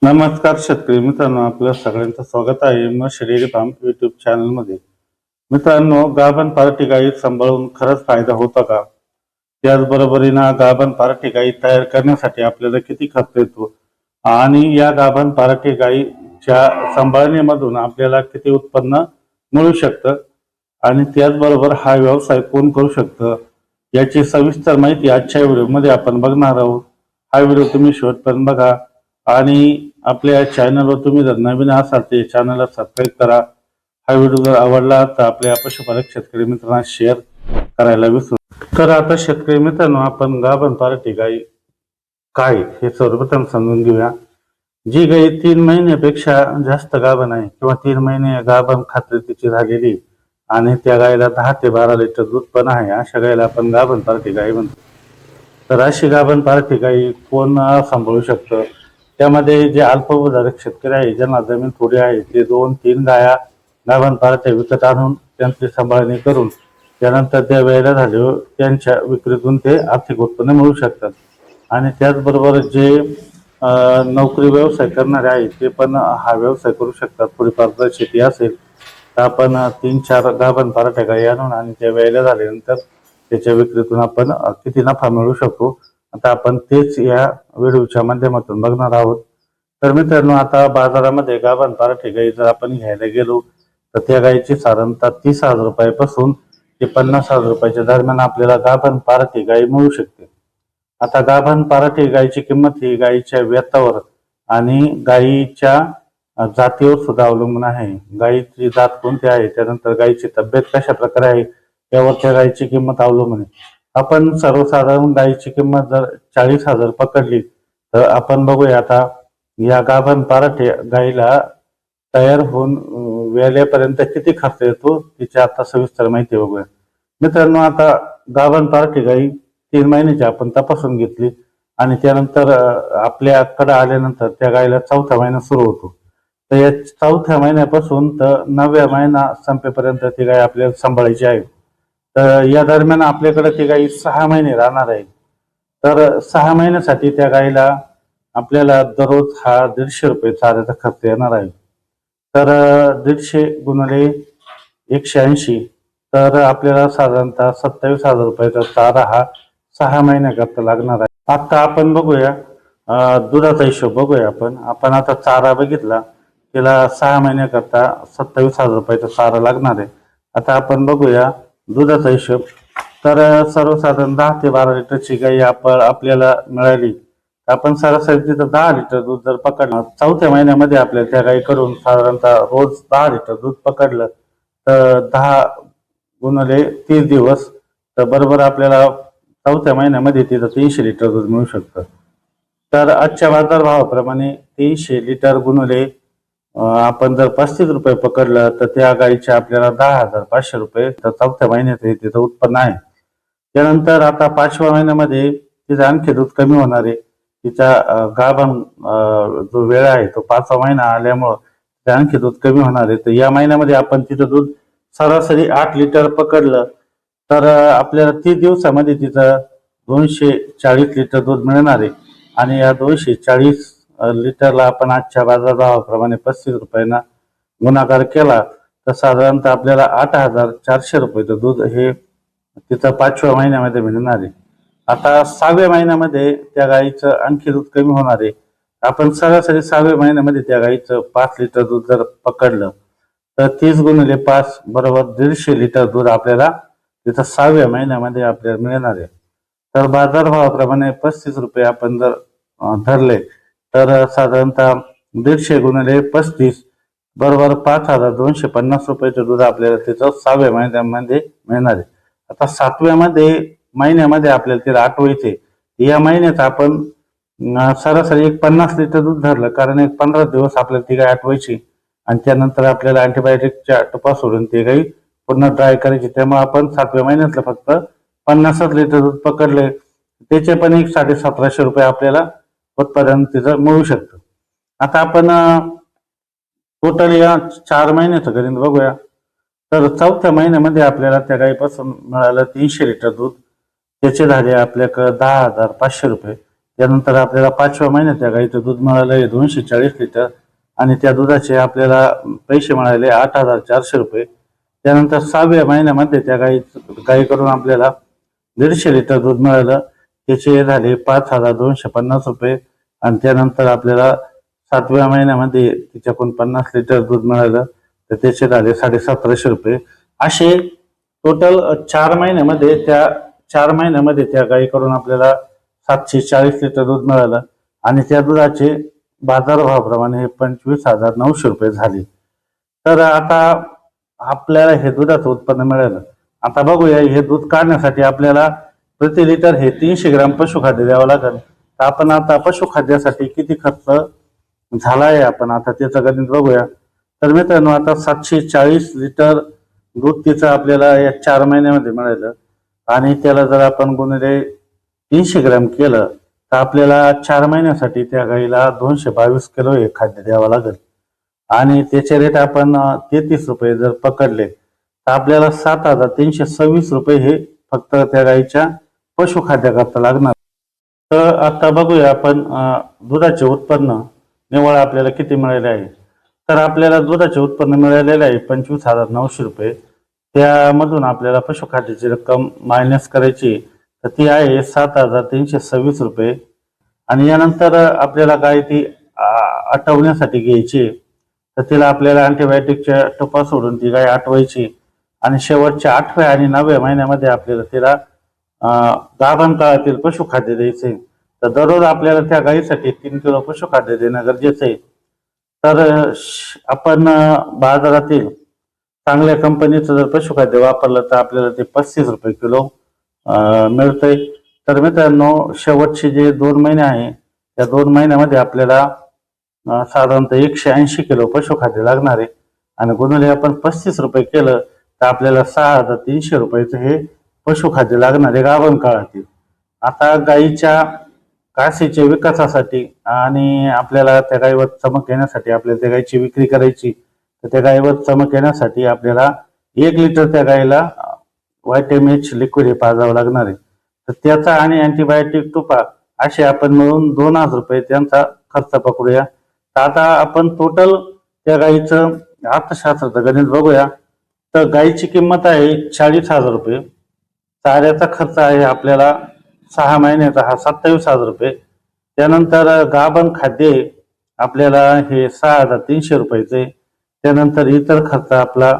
नमस्कार शेतकरी मित्रांनो, आपल्या सगळ्यांचं स्वागत आहे मशा डेअरी फार्म युट्यूब चॅनलमध्ये. मित्रांनो, गाभण पार्टी गाई सांभाळून खरंच फायदा होता का? त्याचबरोबरीनं गाभण पार्टी गाई तयार करण्यासाठी आपल्याला किती खर्च येतो आणि या गाभण पार्टी गाईच्या सांभाळणीमधून आपल्याला किती उत्पन्न मिळू शकतं आणि त्याचबरोबर हा व्यवसाय कोण करू शकतं याची सविस्तर माहिती आजच्या व्हिडिओमध्ये आपण बघणार आहोत. हा व्हिडिओ तुम्ही शेवटपर्यंत बघा आणि आपल्या चॅनलवर तुम्ही जर नवीन असाल तर चॅनलला सबस्क्राईब करा. हा व्हिडिओ जर आवडला तर आपल्या पशुपालक शेतकरी मित्रांना शेअर करायला विसरू. तर आता शेतकरी मित्रांनो, आपण गाभण पार्टी गाई काय हे सर्वप्रथम समजून घेऊया. जी गाई 3 महिन्यापेक्षा जास्त गाभण आहे किंवा 3 महिने गाभण खात्री तिची झालेली आणि त्या गायला 10 ते 12 लिटर दूध पण आहे, अशा गायला आपण गाभण पार्टी गाई म्हणतो. तर अशी गाभण पार्टी गाई कोण सांभाळू शकतं? त्यामध्ये जे अल्पभूधारक शेतकरी आहे, ज्यांना जमीन थोडी आहे, ते 2-3 गाया गाभण पार्ट्या विकत आणून त्यांची सांभाळणी करून त्यानंतर त्या वेळेला झाल्यावर त्यांच्या विक्रीतून ते आर्थिक उत्पन्न मिळू शकतात. आणि त्याचबरोबर जे नोकरी व्यवसाय करणारे आहेत ते पण हा व्यवसाय करू शकतात. थोडीफार जर शेती असेल तर आपण 3-4 गाभण पार्ट्या गाई आणून आणि त्या वेळेला झाल्यानंतर त्याच्या विक्रीतून आपण किती नफा मिळवू शकतो, आता आपण तेच या व्हिडिओच्या माध्यमातून बघणार आहोत. तर मित्रांनो, आता बाजारामध्ये गाभण पार्टी गाई जर आपण घ्यायला गेलो तर त्या गाईची साधारणतः 30,000 रुपयापासून ते 50,000 रुपयाच्या दरम्यान आपल्याला गाभण पार्टी गाई मिळू शकते. आता गाभण पार्टी गाईची किंमत ही गाईच्या व्यतावर आणि गाईच्या जातीवर सुद्धा अवलंबून आहे. गाईची जात कोणती आहे, त्यानंतर गाईची तब्येत कशा प्रकारे आहे यावर त्या गाईची किंमत अवलंबून आहे. आपण सर्वसाधारण गाईची किंमत जर 40,000 पकडली तर आपण बघूया आता या गाभण पार्टी गाईला तयार होऊन वेळेपर्यंत किती खर्च येतो तिची आता सविस्तर माहिती बघूया. मित्रांनो, आता गाभण पार्टी गाई 3 महिन्याची आपण तपासून घेतली आणि त्यानंतर आपल्याकडे आल्यानंतर त्या गाईला 4था महिना सुरू होतो. तर या 4थ्या महिन्यापासून तर 9व्या महिना संपेपर्यंत ती गाय आपल्याला सांभाळायची आहे. तर या दरम्यान आपल्याकडे ती गाई 6 महिने राहणार आहे. तर 6 महिन्यासाठी त्या गाईला आपल्याला दररोज हा 150 रुपये चाऱ्याचा खर्च येणार आहे. तर 150 गुणिले 180 तर आपल्याला साधारणतः 27,000 रुपयाचा चारा हा 6 महिन्याकरता लागणार आहे. आता आपण बघूया दुधाचा हिशोब बघूया. आपण आता चारा बघितला, त्याला 6 महिन्याकरता 27,000 रुपयाचा चारा लागणार आहे. आता आपण बघूया दुधाचा हिशोब. तर सर्वसाधारण 10 ते 12 लिटरची गाई आपल्याला मिळाली, आपण सरासरी तिथं 10 लिटर दूध जर पकडलं, 4थ्या महिन्यामध्ये आपल्याला त्या गाईकडून साधारणतः रोज 10 लिटर दूध पकडलं तर 10 गुणिले 30 दिवस तर बरोबर आपल्याला 4थ्या महिन्यामध्ये तिथं 300 लिटर दूध मिळू शकतं. तर आजच्या बाजारभावाप्रमाणे 300 लिटर गुणिले आपण जर 35 रुपये पकडलं तर त्या गाईचे आपल्याला 10,500 रुपये तर 4थ्या महिन्यात तिथं उत्पन्न आहे. त्यानंतर आता 5व्या महिन्यामध्ये तिचं आणखी दूध कमी होणार आहे. तिचा गाभण जो वेळ आहे तो 5वा महिना आल्यामुळं आणखी दूध कमी होणार आहे. तर या महिन्यामध्ये आपण तिचं दूध सरासरी 8 लिटर पकडलं तर आपल्याला 30 दिवसामध्ये तिचं 240 लिटर दूध मिळणार आहे. आणि या 240 लिटरला आपण आजच्या बाजारभावाप्रमाणे 35 रुपयांना गुणाकार केला तर साधारणतः आपल्याला 8,400 रुपयाचं दूध हे तिचं 5व्या महिन्यामध्ये मिळणार आहे. आता 6व्या महिन्यामध्ये त्या गाईचं आणखी दूध कमी होणार आहे. आपण सरासरी 6व्या महिन्यामध्ये त्या गाईचं 5 लिटर दूध जर पकडलं तर 30 गुणिले 5 बरोबर 150 लिटर दूध आपल्याला तिथं 6व्या महिन्यामध्ये आपल्याला मिळणार आहे. तर बाजारभावाप्रमाणे 35 रुपये आपण जर धरले तर साधारणतः 150 गुणिले 35 बरोबर 5,250 रुपयाचं दूध आपल्याला तिचं 6व्या महिन्यामध्ये मिळणार आहे. आता 7व्या महिन्यामध्ये आपल्याला तिला आठवायचे. या महिन्यात आपण सरासरी 50 लिटर दूध धरलं, कारण 15 दिवस आपल्याला ती गाय आठवायची आणि त्यानंतर आपल्याला अँटीबायोटिकच्या टोपा सोडून ती गाई पूर्ण ड्राय करायची. त्यामुळे आपण 7व्या महिन्यातलं फक्त 50 लिटर दूध पकडले, त्याचे पण 1750 रुपये आपल्याला उत्पादन तिचं मिळू शकतं. आता आपण टोटल या 4 महिन्याचं गणित बघूया. तर 4थ्या महिन्यामध्ये आपल्याला त्या गाईपासून मिळालं 300 लिटर दूध, त्याचे झाले आपल्याकडे 10,500 रुपये. त्यानंतर आपल्याला 5व्या महिन्यात त्या गाईचं दूध मिळालं 240 लिटर आणि त्या दुधाचे आपल्याला पैसे मिळाले 8,400 रुपये. त्यानंतर 6व्या महिन्यामध्ये त्या गाईकडून आपल्याला 150 लिटर दूध मिळालं, त्याचे झाले 5,250 रुपये. आणि त्यानंतर आपल्याला 7व्या महिन्यामध्ये तिच्याकडून 50 लिटर दूध मिळालं, तर त्याचे झाले 1750 रुपये. असे टोटल 4 महिन्यामध्ये त्या गाईकडून आपल्याला 740 लिटर दूध मिळालं आणि त्या दुधाचे बाजारभावाप्रमाणे 25,900 रुपये झाले. तर आता आपल्याला हे दुधाचं उत्पन्न मिळालं. आता बघूया, हे दूध काढण्यासाठी आपल्याला प्रति लिटर हे 300 ग्राम पशुखाद्य द्यावं लागेल. तर आपण आता पशुखाद्यासाठी किती खर्च झाला आहे आपण आता त्याचं गणित बघूया. तर मित्रांनो, आता 740 लिटर दूध तिचं आपल्याला या 4 महिन्यामध्ये मिळालं आणि त्याला जर आपण गुणिले 300 ग्राम केलं तर आपल्याला 4 महिन्यासाठी त्या गाईला 222 किलो हे खाद्य द्यावं लागेल. आणि त्याचे रेट आपण 33 रुपये जर पकडले तर आपल्याला 7,326 रुपये हे फक्त त्या गाईच्या पशुखाद्याकरता लागणार. तर आता बघूया आपण दुधाचे उत्पन्न निव्वळ आपल्याला किती मिळाले आहे. तर आपल्याला दुधाचे उत्पन्न मिळालेले आहे 25,900 रुपये. त्यामधून आपल्याला पशुखाद्याची रक्कम मायनस करायची, तर ती आहे 7,326 रुपये. आणि यानंतर आपल्याला गाय ती आटवण्यासाठी घ्यायची, तर तिला आपल्याला अँटीबायोटिकच्या टोपा सोडून ती गाय आटवायची आणि शेवटच्या 8व्या आणि 9व्या महिन्यामध्ये आपल्याला तिला गाभण काळातील पशुखाद्य द्यायचे. तर दररोज आपल्याला त्या गायीसाठी 3 किलो पशुखाद्य देणं गरजेचं आहे. तर आपण बाजारातील चांगल्या कंपनीचं जर पशुखाद्य वापरलं तर आपल्याला ते 35 रुपये किलो मिळतंय. तर मित्रांनो, शेवटचे जे 2 महिने आहे त्या 2 महिन्यामध्ये आपल्याला साधारणतः 180 किलो पशुखाद्य लागणार आहे आणि गुणिले आपण 35 रुपये केलं तर आपल्याला 6,300 रुपयाचं हे पशुखाद्य लागणार आहे गाभण काळातील. आता गायीच्या कासेच्या विकासासाठी आणि आपल्याला त्या गायीवर चमक येण्यासाठी आपल्याला त्या गायीची विक्री करायची, तर त्या गायीवर चमक येण्यासाठी आपल्याला 1 लिटर त्या गायीला व्हायटॅमिन लिक्विड हे पाजावं लागणार आहे. तर त्याचा आणि अँटीबायोटिक टुपा असे आपण मिळून 2,000 रुपये त्यांचा खर्च पकडूया. तर आता आपण टोटल त्या गायीचं अर्थशास्त्राचं गणित बघूया. तर गायीची किंमत आहे 40,000 रुपये. चाऱ्याचा खर्च आहे आपल्याला 6 महिन्याचा हा 27,000 रुपये. त्यानंतर गाभण खाद्य आपल्याला हे 6,300 रुपयाचे. त्यानंतर इतर खर्च आपला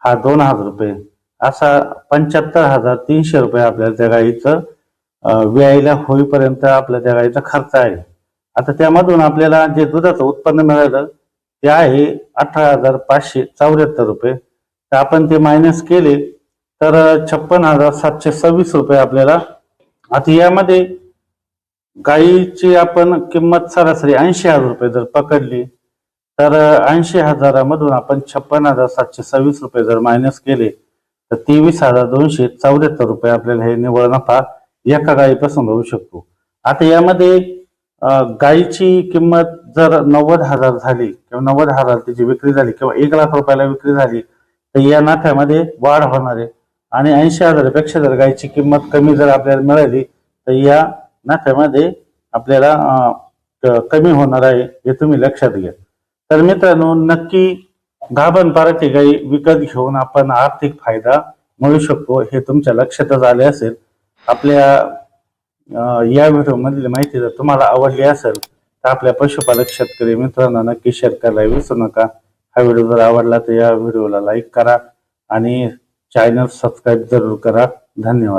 हा 2,000 रुपये. असा 75,300 रुपये आपल्याला त्या गायीचं व्यायला होईपर्यंत आपल्या त्या गायीचा खर्च आहे. आता त्यामधून आपल्याला जे दुधाचं उत्पन्न मिळालं ते आहे 18,574 रुपये. तर आपण ते मायनस केले तर 56,726 रुपये आपल्याला. आता यामध्ये गायीची आपण किंमत सरासरी 80,000 रुपये जर पकडली तर 80,000मधून आपण 56,726 रुपये जर मायनस केले तर 23,274 रुपये आपल्याला हे निव्वळ नफा एका गायीपासून होऊ शकतो. आता यामध्ये गायीची किंमत जर 90,000 झाली किंवा 90,000 तिची विक्री झाली किंवा 1,00,000 रुपयाला विक्री झाली तर या नफ्यामध्ये वाढ होणार आहे. आणि 80,000 पेक्षा जर गायीची किंमत कमी जर आपल्याला मिळाली तर या नफ्यामध्ये आपल्याला कमी होणार आहे, हे तुम्ही लक्षात घ्या. तर मित्रांनो, नक्की गाभण पार्टी गाई विकत घेऊन आपण आर्थिक फायदा मिळू शकतो हे तुमच्या लक्षातच आले असेल. आपल्या या व्हिडिओ मधली माहिती जर तुम्हाला आवडली असेल तर आपल्या पशुपालक शेतकरी मित्रांना नक्की शेअर करायला विसरू नका. हा व्हिडिओ जर आवडला तर या व्हिडिओला लाईक करा आणि चॅनल सबस्क्राईब जरूर करा. धन्यवाद.